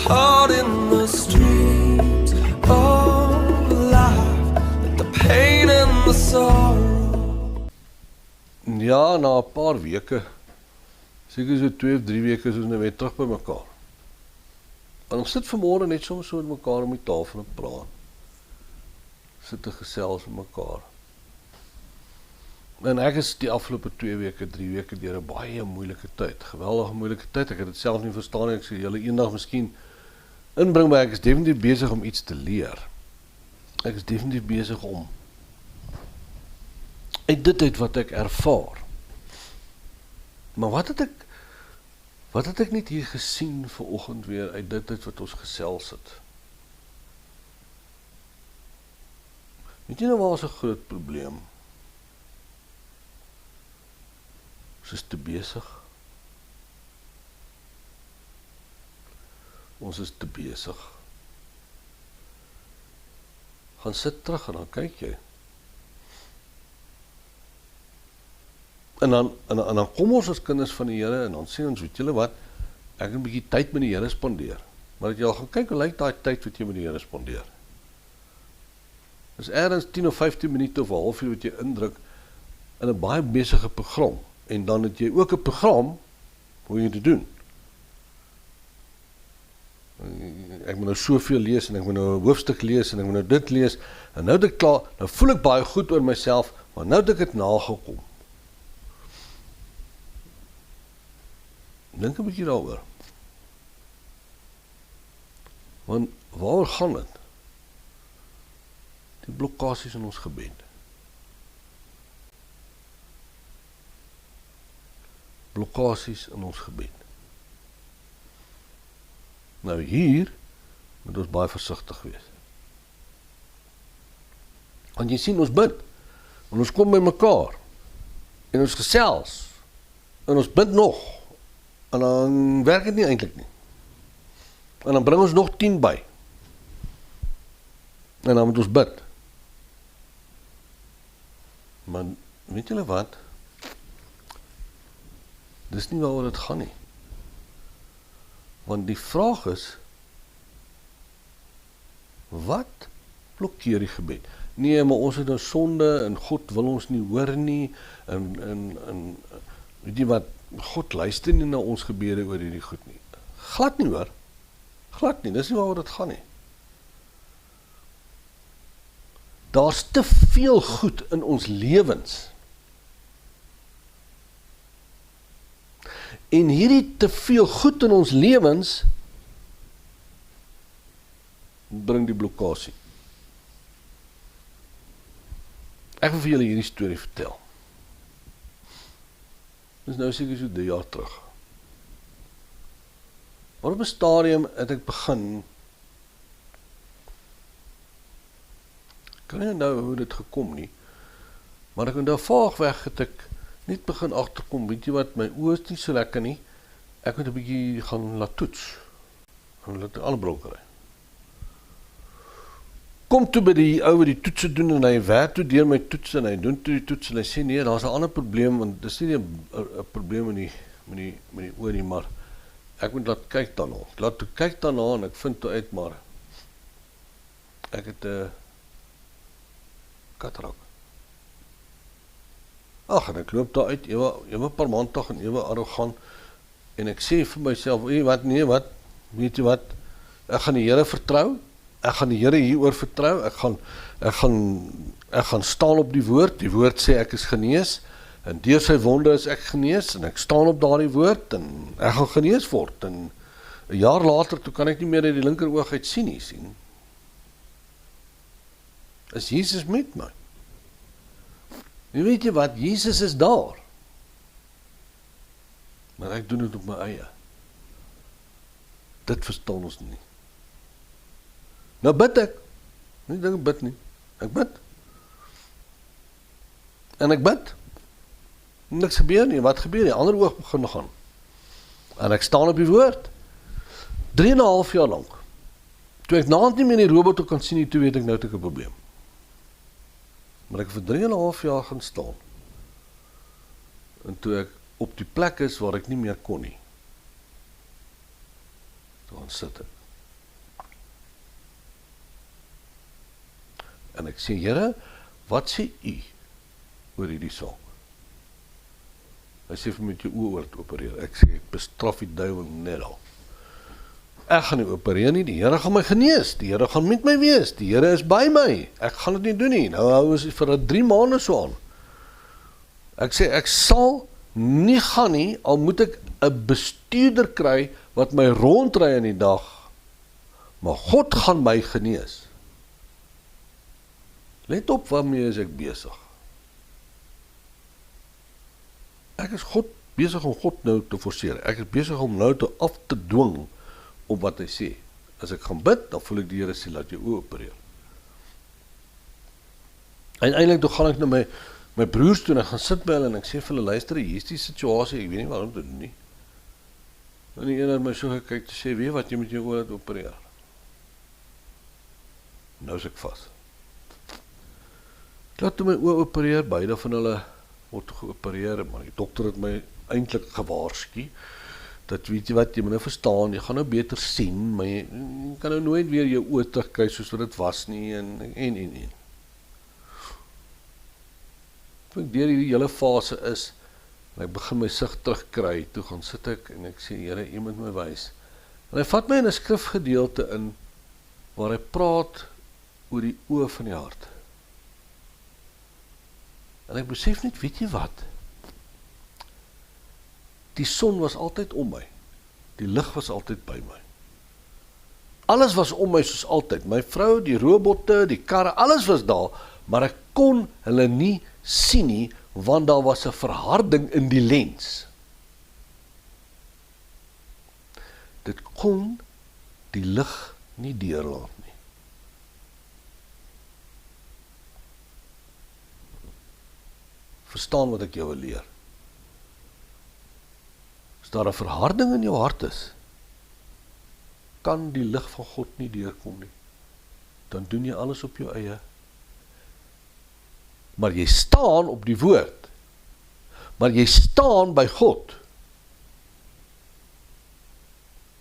caught in the streams of life, like the pain and the sorrow. Ja, na 'n paar weke, seker so 2 of 3 weke, is ons nou weer terug by mekaar. En ons sit vanmôre net soms so met mekaar om die tafel en praat. Sit te gesels met mekaar. En ek is die afgelope 2 weke, 3 weke deur 'n baie moeilike tyd, geweldige moeilike tyd. Ek het dit self nie verstaan nie. Ek sê julle eendag miskien inbring, maar ek is definitief besig om iets te leer. Ek is definitief besig om uit dit uit wat ek ervaar. Maar wat het ek net hier gesien vanoggend weer uit dit uit wat ons gesels het? Weet jy nou waar is 'n groot probleem? Ons is te besig. Ons is te besig. Gaan sit terug en dan kyk jy. En dan kom ons as kinders van die Here en dan sê ons, weet julle wat, ek het 'n bietjie tyd met die Here spandeer. Maar dat jy al gaan kyk hoe lyk daai tyd wat jy met die Here spandeer. Dis ergens 10 of 15 minute of 'n halfuur wat jy indruk in 'n baie besige program. En dan het jy ook 'n program hoe jy dit doen. Ek moet nou soveel lees en ek moet nou 'n hoofstuk lees en ek moet nou dit lees en nou het ek klaar, nou voel ek baie goed oor myself, maar nou het ek dit nagekom. Dink 'n bietjie daaroor. Want waaroor gaan dit? Die blokkades in ons gebed. Blokkades in ons gebed. Nou hier moet ons baie versigtig wees. Want jy sien, ons bid, en ons kom by mekaar, en ons gesels, en ons bid nog, en dan werk dit nie eintlik nie. En dan bring ons nog 10 by. En dan moet ons bid. Maar weet julle wat? Dis nie waaroor dit gaan nie. Want die vraag is, wat blokkeer die gebed? Nee, maar ons het nou sonde en God wil ons nie hoor nie en weet jy wat, God luister nie na ons gebede oor hierdie goed nie. Glad nie hoor. Glad nie, dis nie waaroor dit gaan nie. Daar's te veel goed in ons lewens. En hierdie te veel goed in ons lewens bring die blokkade. Ek wil vir julle hierdie storie vertel. Dis nou seker so 3 jaar terug. Maar op 'n stadium het ek begin, ek kan nie onthou hoe dit gekom nie, maar ek onthou vaagweg het ek net begin agterkom, weet jy wat, my oë is nie so lekker nie, ek moet 'n bietjie gaan laat toets, en laat alle bronkery. Kom toe by die ou wat die toetse doen, en hy werk toe deur my toets, en hy doen toe die toets, en hy sê, nee, daar's 'n ander probleem, want dis nie 'n probleem met die oor nie, maar ek moet laat kyk daarna. Ek laat toe kyk daarna, en ek vind toe uit, maar ek het 'n katarak. Ag, en ek loop daar uit, ewe parmantig en ewe arrogant, en ek sê vir myself, weet jy wat, ek gaan die Here vertrou, ek gaan die Here hieroor vertrou, ek gaan staan op die woord sê ek is genees, en deur sy wonde is ek genees, en ek staan op daardie woord, en ek gaan genees word, en 'n jaar later, toe kan ek nie meer uit die linker oog uit sien nie, sien. Is Jesus met my? Nu weet jy wat, Jesus is daar, maar ek doen dit op my eie. Dit verstaan ons nie. Nou bid ek, nie dink ek bid nie, ek bid. En ek bid, niks gebeur nie, wat gebeur nie, ander oog begin gaan. En ek staan op die woord, 3,5 jaar lang. Toe ek naand nie meer die robot kan sien nie, toe weet ek nou het ek 'n probleem. Maar ek vir 3,5 jaar gaan staan. En toe ek op die plek is waar ek nie meer kon nie, toe gaan sit ek. En ek sê, Here, wat sê u oor hierdie saak? Hy sê vir my met jou oë oor te opereer. Ek sê, ek bestraf die duiwel net al. Ek gaan nie opereer nie, die Here gaan my genees, die Here gaan met my wees, die Here is by my, ek gaan dit nie doen nie. Nou hou ons vir 3 maande so aan. Ek sê, ek sal nie gaan nie, al moet ek 'n bestuurder kry, wat my rondry in die dag, maar God gaan my genees. Let op waarmee is ek besig. Ek is besig om God nou te forceer. Ek is besig om nou te af te dwing op wat hy sê. As ek gaan bid, dan voel ek die Here sê, laat jou oë opereer. En eintlik toe gaan ek na my broers toe en ek gaan sit by hulle en ek sê vir hulle, luister, hier is die situasie, ek weet nie waarom te doen nie. En die een het my so gekyk te sê, weet wat, jy moet jou oë laat opereer. Nou is ek vas. Ek laat toe my oë opereer, beide van hulle word geopereer, maar die dokter het my eintlik gewaarsku, dat weet jy wat, jy moet nou verstaan, jy gaan nou beter sien, maar jy kan nou nooit weer jou oë terugkry soos wat dit was nie, en. Toe ek deur hierdie hele fase is, en ek begin my sig terugkry, toe gaan sit ek, en ek sê, Here, u moet my wys. En hy vat my in 'n skrifgedeelte in, waar hy praat oor die oë van die hart. En ek besef net, weet jy wat? Die son was altyd om my. Die lig was altyd by my. Alles was om my soos altyd. My vrou, die robotte, die karre, alles was daar, maar ek kon hulle nie sien nie, want daar was 'n verharding in die lens. Dit kon die lig nie deurlaat nie. Verstaan wat ek jou wil leer. As daar 'n verharding in jou hart is, kan die lig van God nie deurkom nie. Dan doen jy alles op jou eie. Maar jy staan op die woord. Maar jy staan by God.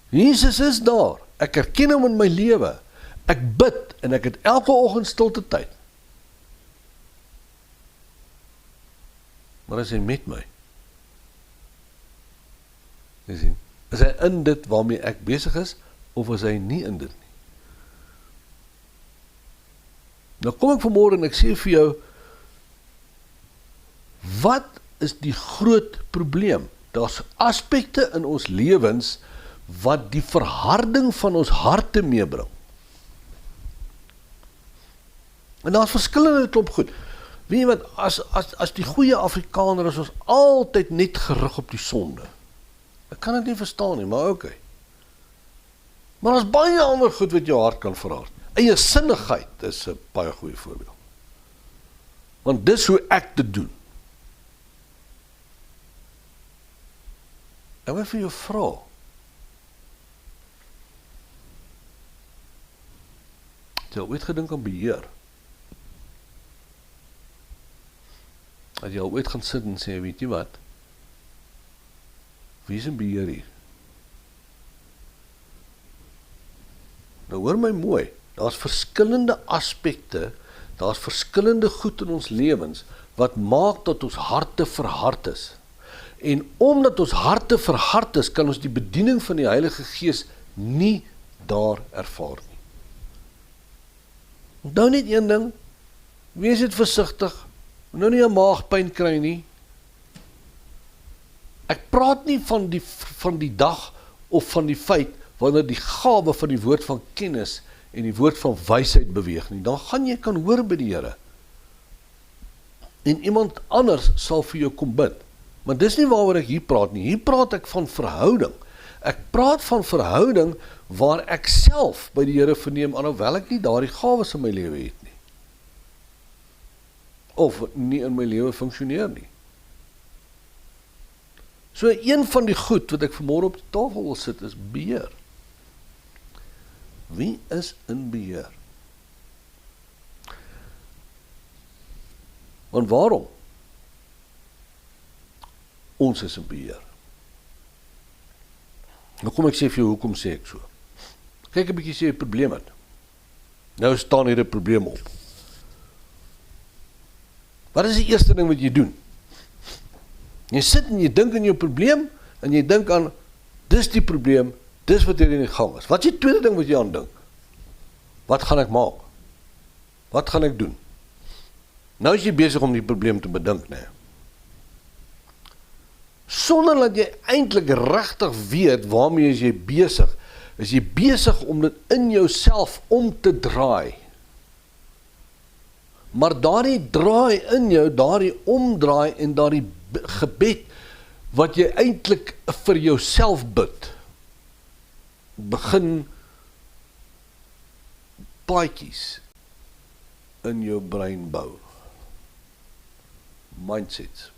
Jesus is daar. Ek erken hom in my lewe. Ek bid en ek het elke oggend stilte tyd. Maar is hy met my? Jy sien, is hy in dit waarmee ek besig is, of is hy nie in dit nie? Nou kom ek vanmôre en ek sê vir jou, wat is die groot probleem? Daar's aspekte in ons lewens wat die verharding van ons harte meebring. En daar's verskillende klop goed. Weet jy wat, as die goeie Afrikaner is ons altyd net gerig op die sonde. Ek kan dit nie verstaan nie, maar okay. Maar daar's baie ander goed wat jou hart kan verhard. Eie sinnigheid is 'n baie goeie voorbeeld. Want dis hoe ek dit doen. Ek wil vir jou vra. Het jy al ooit gedink aan beheer? Het jy al ooit gaan sit en sê, weet jy wat? Wie is in beheer hier? Nou hoor my mooi, daar's verskillende aspekte, daar's verskillende goed in ons lewens, wat maak dat ons harte verhard is. En omdat ons harte verhard is, kan ons die bediening van die Heilige Gees nie daar ervaar nie. Onthou net een ding, wees net versigtig, nou nie 'n maagpyn kry nie. Ek praat nie van die dag of van die feit wanneer die gawe van die woord van kennis en die woord van wysheid beweeg nie. Dan gaan jy kan hoor by die Here. En iemand anders sal vir jou kom bid. Maar dis nie waaroor ek hier praat nie. Hier praat ek van verhouding. Ek praat van verhouding waar ek self by die Here verneem, alhoewel ek nie daardie gawes in my lewe het nie. Of nie in my lewe funksioneer nie. So een van die goed wat ek vanmôre op die tafel wil sit is beheer. Wie is in beheer? Want waarom? Ons is in beheer. Nou kom ek sê vir jou, hoekom sê ek so? Kyk 'n bietjie, sê jy 'n probleem het. Nou staan hier 'n probleem op. Wat is die eerste ding wat jy doen? Jy sit en jy dink aan jou probleem, en jy dink aan, dis die probleem, dis wat hier in die gang is. Wat is die tweede ding wat jy aan dink? Wat gaan ek maak? Wat gaan ek doen? Nou is jy besig om die probleem te bedink, nee. Sonder dat jy eintlik regtig weet waarmee is jy besig om dit in jouself om te draai. Maar daardie draai in jou, daardie omdraai en daardie gebed wat jy eintlik vir jouself bid, begin paadjies in jou brein bou. Mindsets.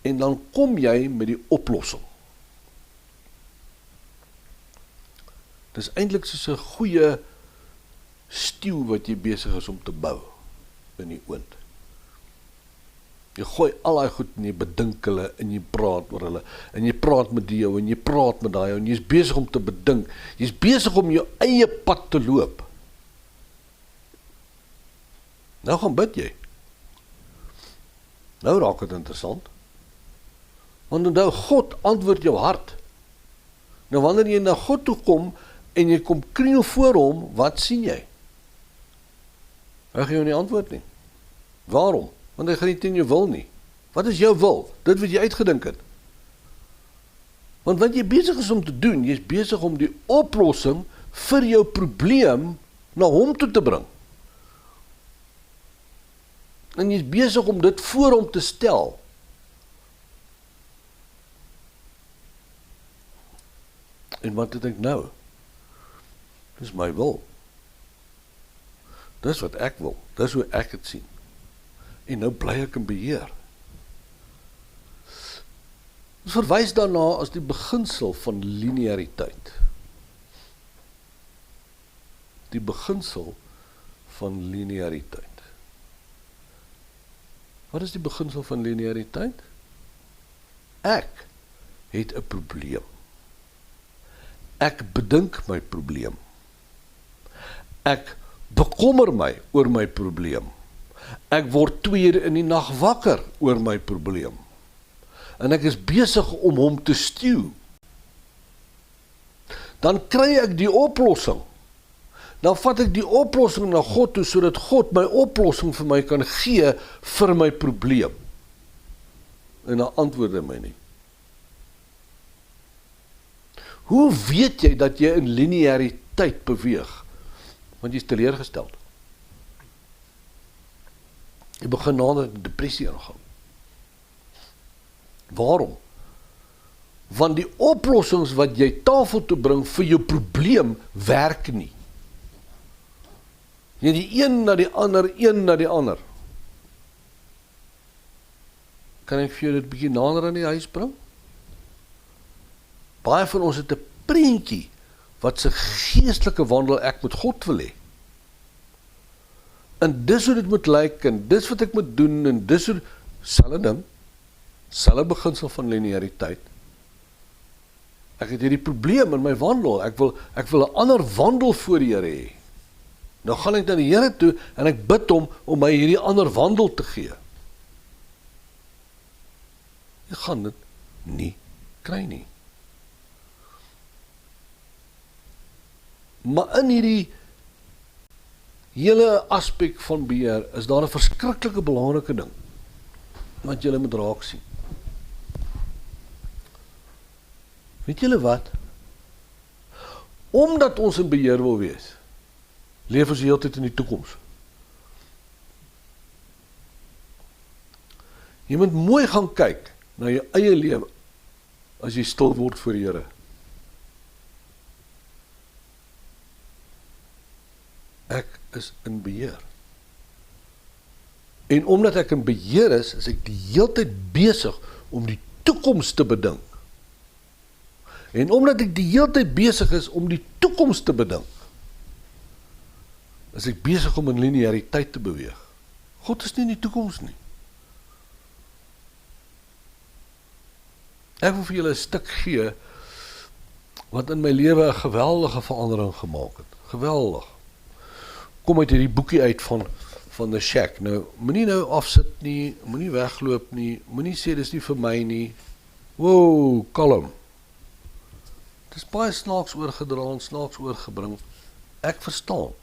En dan kom jy met die oplossing. Dis eintlik soos 'n goeie stew wat jy besig is om te bou in die oond. Jy gooi al daai goed en jy bedink hulle en jy praat oor hulle en jy praat met die ou en jy praat met daai ou en jy is besig om te bedink. Jy is besig om jou eie pad te loop. Nou gaan bid jy. Nou raak dit interessant. Want onthou, God antwoord jou hart. Nou wanneer jy na God toe kom en jy kom kniel voor hom, wat sien jy? Hy gee jou nie antwoord nie. Waarom? Want hy gaan nie teen jou wil nie. Wat is jou wil? Dit wat jy uitgedink het. Want wat jy besig is om te doen, jy is besig om die oplossing vir jou probleem na hom toe te bring. En jy is besig om dit voor hom te stel. En wat het ek nou? Dis my wil. Dis wat ek wil. Dis hoe ek het sien. En nou bly ek in beheer. Ons verwys daarna as die beginsel van lineariteit. Die beginsel van lineariteit. Wat is die beginsel van lineariteit? Ek het 'n probleem. Ek bedink my probleem. Ek bekommer my oor my probleem. Ek word 2 uur in die nag wakker oor my probleem. En ek is besig om hom te stuw. Dan kry ek die oplossing. Dan vat ek die oplossing na God toe, sodat God my oplossing vir my kan gee vir my probleem. En dan antwoord hy my nie. Hoe weet jy dat jy in lineariteit beweeg? Want jy is teleurgesteld. Jy begin nader die depressie aangaan. Waarom? Want die oplossings wat jy tafel toe bring vir jou probleem werk nie. Jy die een na die ander. Kan ek vir jou dit bietjie nader aan die huis bring? Baie van ons het 'n prentjie wat se geestelike wandel ek met God wil hê. En dis hoe dit moet lyk, en dis wat ek moet doen, en dis hoe, selfe ding, selfe beginsel van lineariteit. Ek het hierdie probleem in my wandel, ek wil 'n ander wandel voor die Here hê. Nou gaan ek na die Here toe, en ek bid hom om my hierdie ander wandel te gee. Jy gaan dit nie kry nie. Maar in hierdie hele aspek van beheer is daar 'n verskriklike belangrike ding wat julle moet raak sien. Weet julle wat? Omdat ons in beheer wil wees, leef ons die hele tyd in die toekoms. Jy moet mooi gaan kyk na jou eie lewe as jy stil word voor die Here. Ek is in beheer. En omdat ek in beheer is ek die hele tyd besig om die toekoms te bedink. En omdat ek die hele tyd besig is om die toekoms te bedink, is ek besig om in lineariteit te beweeg. God is nie in die toekoms nie. Ek wil vir julle 'n stuk gee wat in my lewe 'n geweldige verandering gemaak het. Geweldig. Kom uit hierdie boekie uit van die shack. Nou, moenie nou afsit nie, moenie wegloop nie, moenie sê dis nie vir my nie. Wow, kalm. Het is baie snaaks oorgedra en snaaks oorgebring. Ek verstaan.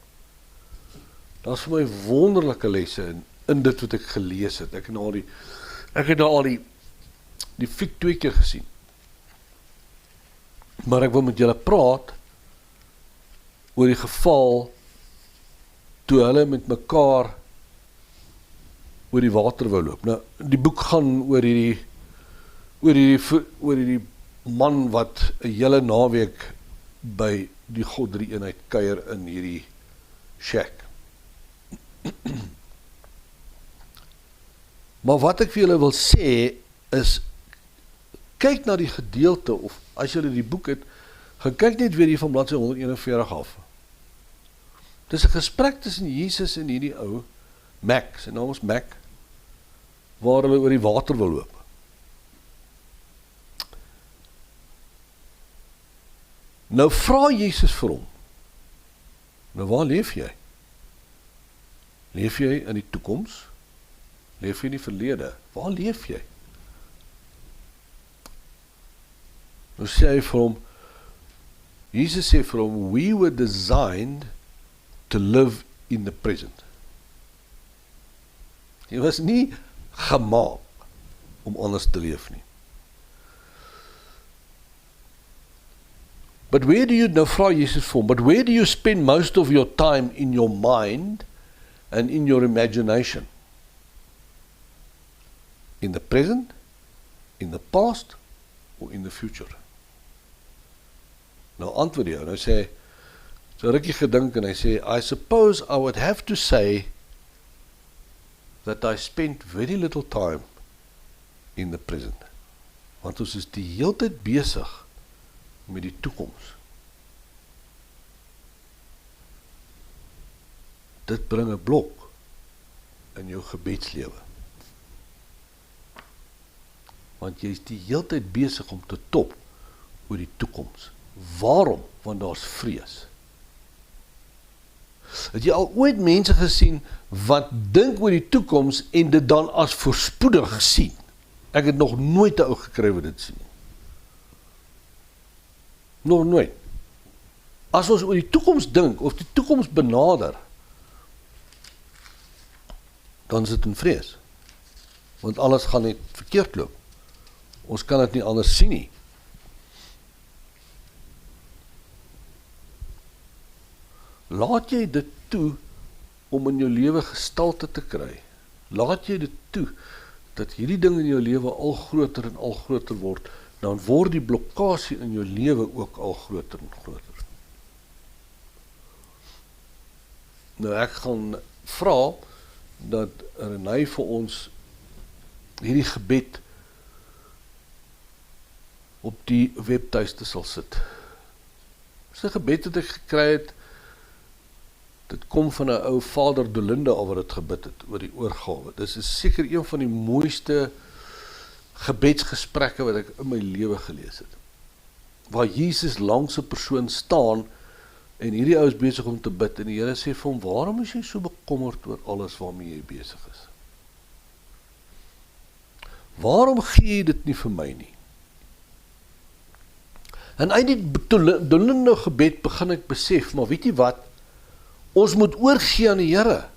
Daar is vir my wonderlike lesse in dit wat ek gelees het. Ek het nou al die fliek 2 keer gesien. Maar ek wil met julle praat oor die geval toe hulle met mekaar oor die water wou loop. Nou, die boek gaan oor hierdie man wat 'n hele naweek by die God drie eenheid kuier in hierdie shack. Maar wat ek vir julle wil sê is, kyk na die gedeelte, of as julle die boek het, gaan kyk net weer hier van bladsy 141 af. Dis 'n gesprek tussen Jesus en hierdie ou, Mac, sy naam is Mac, waar hulle oor die water wil loop. Nou vra Jesus vir hom, nou waar leef jy? Leef jy in die toekoms? Leef jy in die verlede? Waar leef jy? Nou sê hy vir hom, Jesus sê vir hom, we were designed to live in the present. Jy was nie gemaak om anders te leef nie. But where do you, nou vra Jesus vir hom, but where do you spend most of your time in your mind and in your imagination? In the present, in the past, or in the future? Nou antwoord hy, nou sê, so rukkie gedink en hy sê, I suppose I would have to say that I spent very little time in the present. Want ons is die hele tyd besig met die toekoms. Dit bring 'n blok in jou gebedslewe. Want jy is die hele tyd besig om te top oor die toekoms. Waarom? Want daar's vrees. Het jy al ooit mense gesien wat dink oor die toekoms en dit dan as voorspoedig sien? Ek het nog nooit 'n ou gekry wat dit sien. Nog nooit. As ons oor die toekoms dink, of die toekoms benader, dan is dit in vrees. Want alles gaan net verkeerd loop. Ons kan dit nie anders sien nie. Laat jy dit toe om in jou lewe gestalte te kry. Laat jy dit toe dat hierdie ding in jou lewe al groter en al groter word, dan word die blokkasie in jou lewe ook al groter en groter. Nou ek gaan vra dat Renay vir ons hierdie gebed op die webtuiste sal sit. Dis 'n gebed wat ek gekry het. Dit kom van 'n ou Vader Dolinde al wat dit gebid het oor die oorgawe. Dis is seker een van die mooiste gebedsgesprekke wat ek in my lewe gelees het. Waar Jesus langs 'n persoon staan en hierdie ou is besig om te bid en die Here sê vir hom, waarom is jy so bekommerd oor alles waarmee jy besig is? Waarom gee jy dit nie vir my nie? En uit die Dolinde gebed begin ek besef, maar weet jy wat? Ons moet oorgee aan die Here.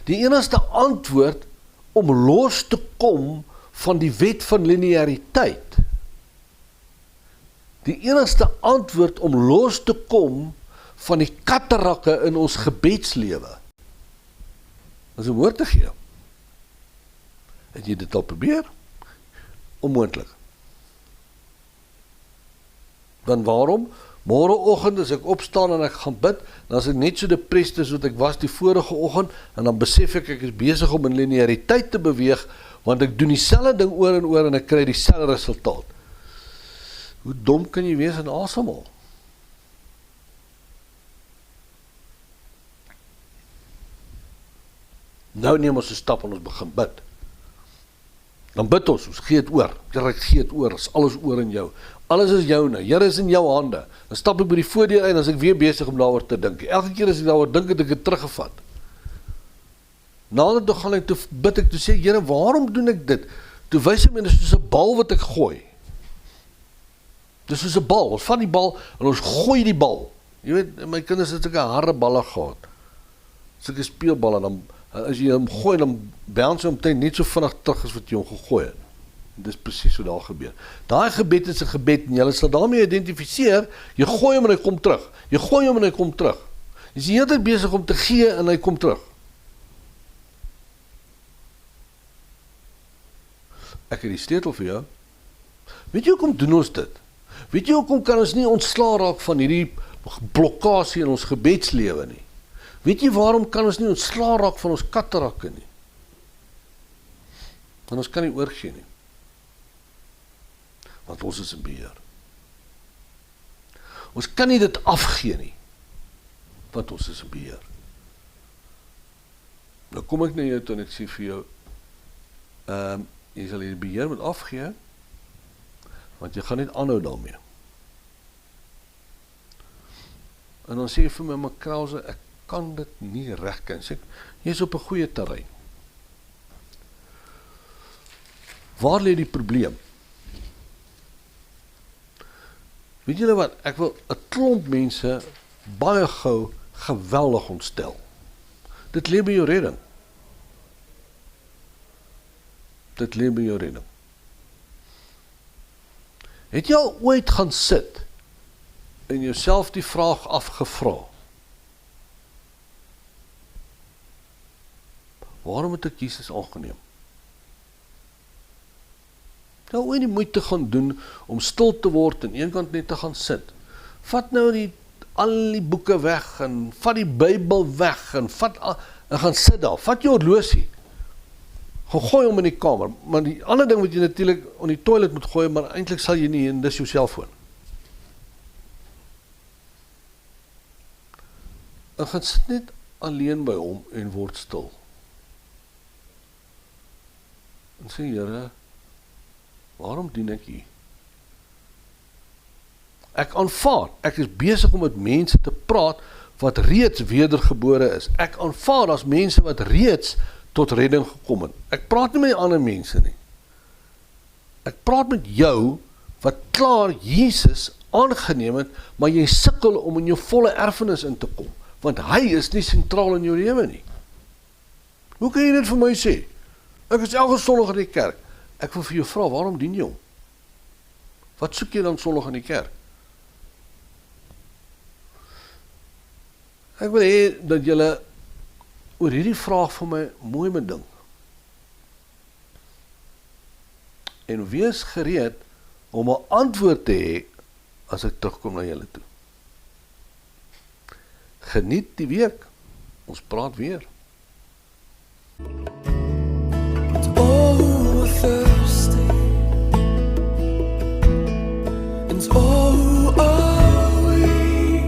Die enigste antwoord om los te kom van die wet van lineariteit. Die enigste antwoord om los te kom van die katarakke in ons gebedslewe is om oor te gee. Het jy dit al probeer? Onmoontlik. Dan waarom? Môreoggend as ek opstaan en ek gaan bid, dan is ek net so depressed as wat ek was die vorige oggend, en dan besef ek is besig om in lineariteit te beweeg, want ek doen dieselfde ding oor en oor en ek kry dieselfde resultaat. Hoe dom kan jy wees en asemhaal? Nou neem ons 'n stap en ons begin bid. Dan bid ons gee het oor. Here, ek gee het oor, is alles oor in jou. Alles is joune, Here is in jou hande. Dan stap ek by die voordeur uit en as ek weer besig om daaroor te dink. Elke keer as ek daaroor dink, het ek dit teruggevat. Nader toe gaan ek toe bid ek toe sê, Here, waarom doen ek dit? Toe wys hy my, dit is soos 'n bal wat ek gooi. Dis soos 'n bal, ons vat die bal en ons gooi die bal. Jy weet, my kinders het sulke harde balle gehad. Sulke speelballe, dan as jy hom gooi, dan bounce hy omtrent net so vinnig terug as wat jy hom gegooi het. Dis presies wat daar gebeur. Daai gebed is 'n gebed en jy sal daarmee identifiseer, jy gooi hom en hy kom terug. Jy gooi hom en hy kom terug. Jy is die hele tyd besig om te gee en hy kom terug. Ek het die sleutel vir jou. Weet jy hoekom doen ons dit? Weet jy hoekom kan ons nie ontslaa raak van hierdie blokkasie in ons gebedslewe nie? Weet jy waarom kan ons nie ontslaa raak van ons katterakke nie? Want ons kan nie oorgee nie. Want ons is in beheer. Ons kan nie dit afgee nie. Want ons is in beheer. Nou kom ek na jou toe en ek sê vir jou, jy sal die beheer moet afgee, want jy gaan net aanhou daarmee. En dan sê jy vir my, maar Krause, ek kan dit nie regkry. Sê ek, jy is op 'n goeie terrein. Waar lê die probleem? Weet julle wat, ek wil 'n klomp mense baie gou geweldig ontstel. Dit lê by jou redding. Dit lê by jou redding. Het jy al ooit gaan sit en jouself die vraag afgevra? Waarom het ek Jesus aangeneem? Nou ooit die moeite gaan doen om stil te word en eenkant net te gaan sit. Vat nou al die boeke weg en vat die Bybel weg en gaan sit daar. Vat jou horlosie. Gaan gooi hom in die kamer. Maar die ander ding wat jy natuurlik in die toilet moet gooi, maar eintlik sal jy nie, en dis jou selfoon. En gaan sit net alleen by hom en word stil. En sê, Here, waarom dien ek U? Ek aanvaar, ek is besig om met mense te praat wat reeds wedergebore is. Ek aanvaar as mense wat reeds tot redding gekom het. Ek praat nie met ander mense nie. Ek praat met jou wat klaar Jesus aangeneem het, maar jy sukkel om in jou volle erfenis in te kom, want hy is nie sentraal in jou lewe nie. Hoe kan jy dit vir my sê? Ek is elke Sondag in die kerk. Ek wil vir jou vra, waarom dien jy hom? Wat soek jy dan Sondag in die kerk? Ek wil hê dat julle oor hierdie vraag van my mooi bedink. En wees gereed om 'n antwoord te hê as ek terugkom na julle toe. Geniet die week. Ons praat weer. Oh, we're thirsty, and oh, are we?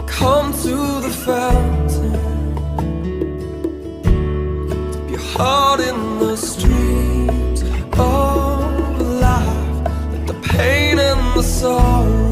Come to the fountain, dip your heart in the streams of life, let the pain and the sorrow